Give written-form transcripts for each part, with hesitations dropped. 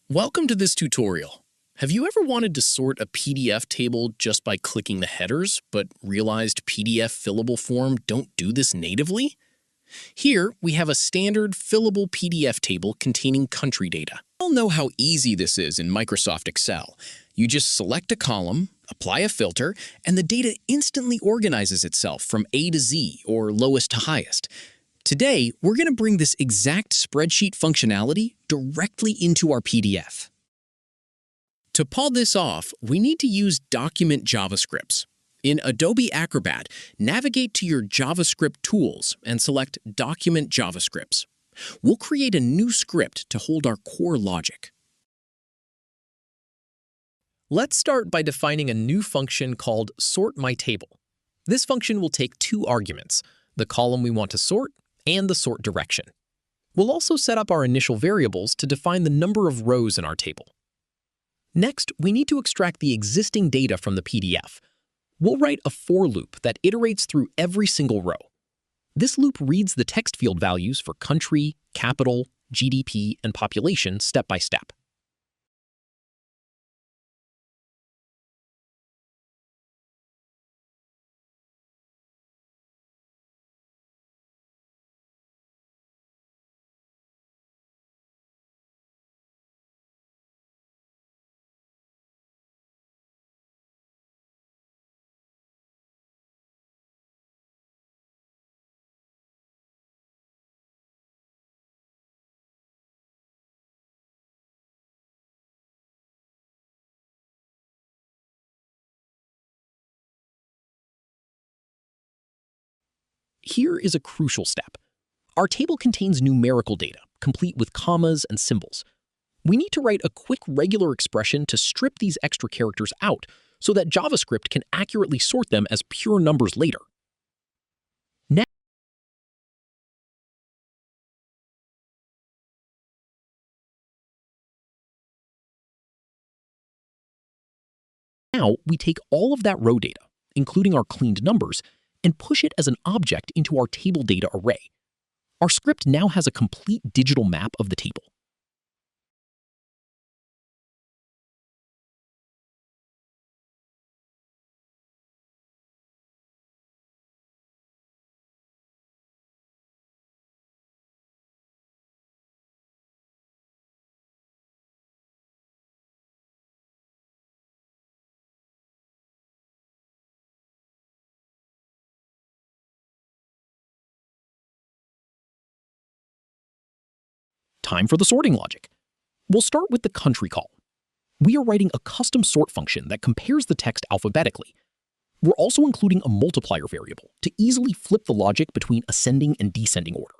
Welcome to this tutorial. Have you ever wanted to sort a PDF table just by clicking the headers, but realized PDF fillable form don't do this natively? Here, we have a standard fillable PDF table containing country data. You'll know how easy this is in Microsoft Excel. You just select a column, apply a filter, and the data instantly organizes itself from A to Z, or lowest to highest. Today, we're going to bring this exact spreadsheet functionality directly into our PDF. To pull this off, we need to use document JavaScripts. In Adobe Acrobat, navigate to your JavaScript tools and select Document JavaScripts. We'll create a new script to hold our core logic. Let's start by defining a new function called sortMyTable. This function will take two arguments, the column we want to sort and the sort direction. We'll also set up our initial variables to define the number of rows in our table. Next, we need to extract the existing data from the PDF. We'll write a for loop that iterates through every single row. This loop reads the text field values for country, capital, GDP, and population step by step. Here is a crucial step. Our table contains numerical data, complete with commas and symbols. We need to write a quick regular expression to strip these extra characters out so that JavaScript can accurately sort them as pure numbers later. Now, we take all of that row data, including our cleaned numbers, and push it as an object into our table data array. Our script now has a complete digital map of the table. Time for the sorting logic. We'll start with the country column. We are writing a custom sort function that compares the text alphabetically. We're also including a multiplier variable to easily flip the logic between ascending and descending order.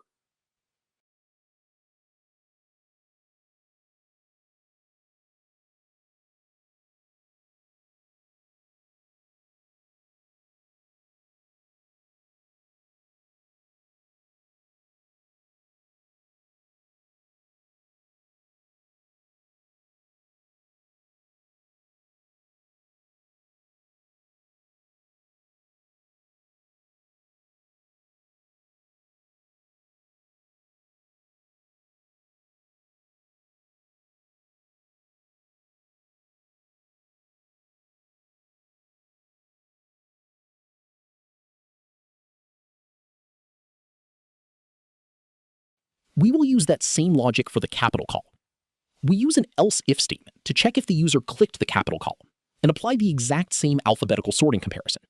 We will use that same logic for the capital column. We use an else-if statement to check if the user clicked the capital column and apply the exact same alphabetical sorting comparison.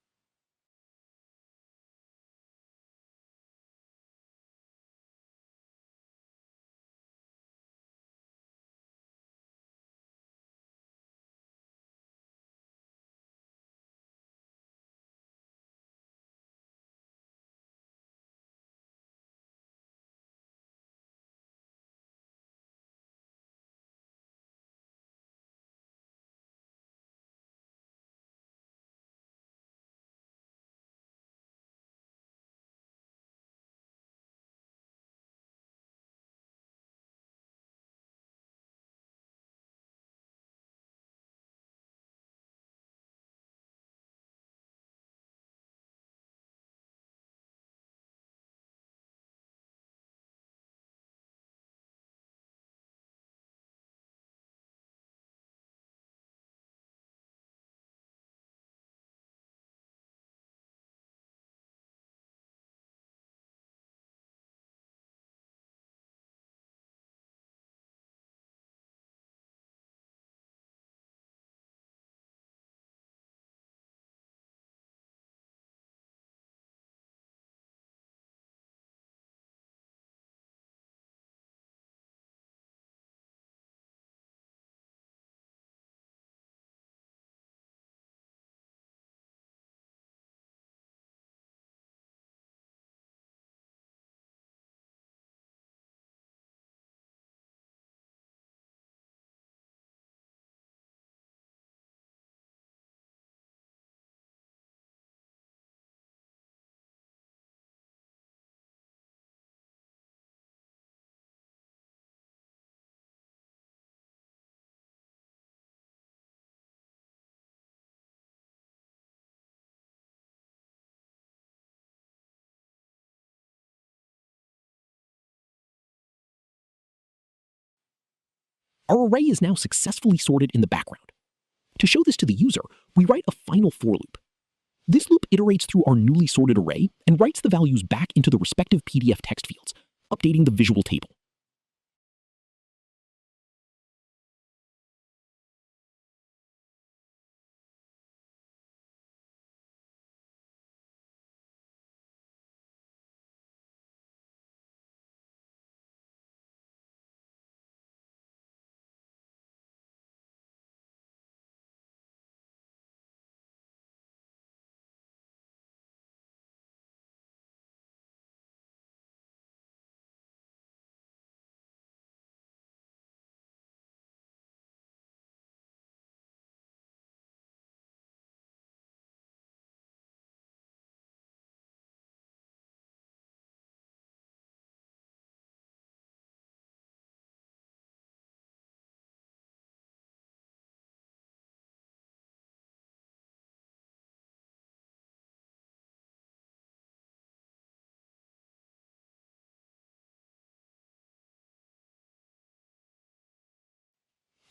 Our array is now successfully sorted in the background. To show this to the user, we write a final for loop. This loop iterates through our newly sorted array and writes the values back into the respective PDF text fields, updating the visual table.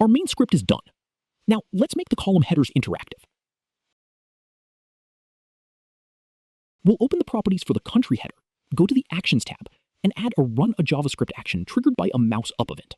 Our main script is done. Now let's make the column headers interactive. We'll open the properties for the country header, go to the Actions tab, and add a Run a JavaScript action triggered by a mouse up event.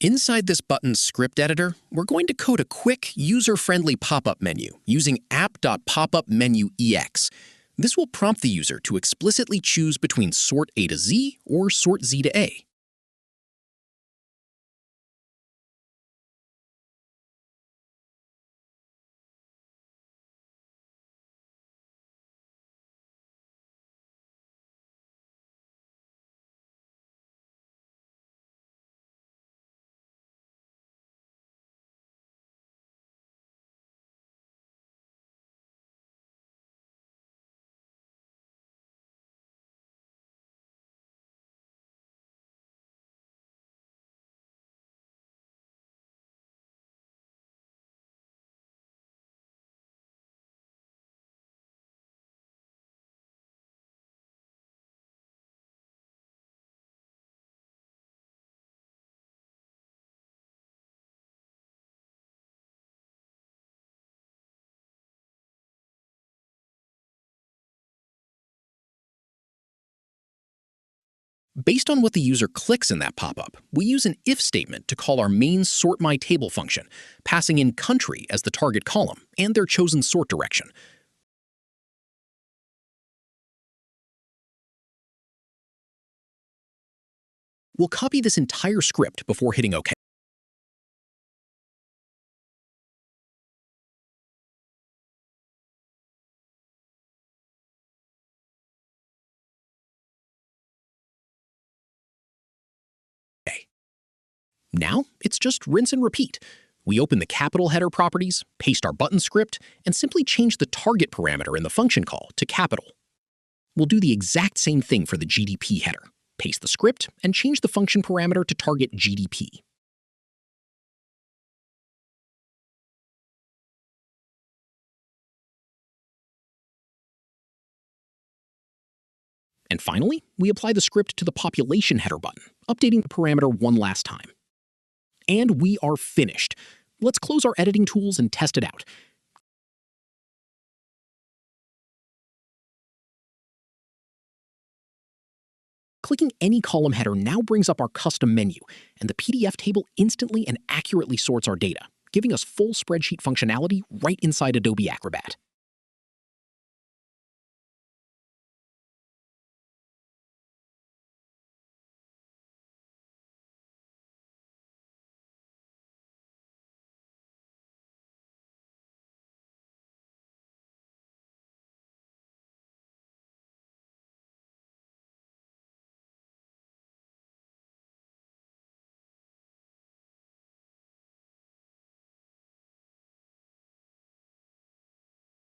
Inside this button's script editor, we're going to code a quick, user-friendly pop-up menu using app.popupMenuEx. This will prompt the user to explicitly choose between sort A to Z or sort Z to A. Based on what the user clicks in that pop-up, we use an if statement to call our main sortMyTable function, passing in country as the target column and their chosen sort direction. We'll copy this entire script before hitting OK. Now, it's just rinse and repeat. We open the capital header properties, paste our button script, and simply change the target parameter in the function call to capital. We'll do the exact same thing for the GDP header. Paste the script and change the function parameter to target GDP. And finally, we apply the script to the population header button, updating the parameter one last time. And we are finished. Let's close our editing tools and test it out. Clicking any column header now brings up our custom menu, and the PDF table instantly and accurately sorts our data, giving us full spreadsheet functionality right inside Adobe Acrobat.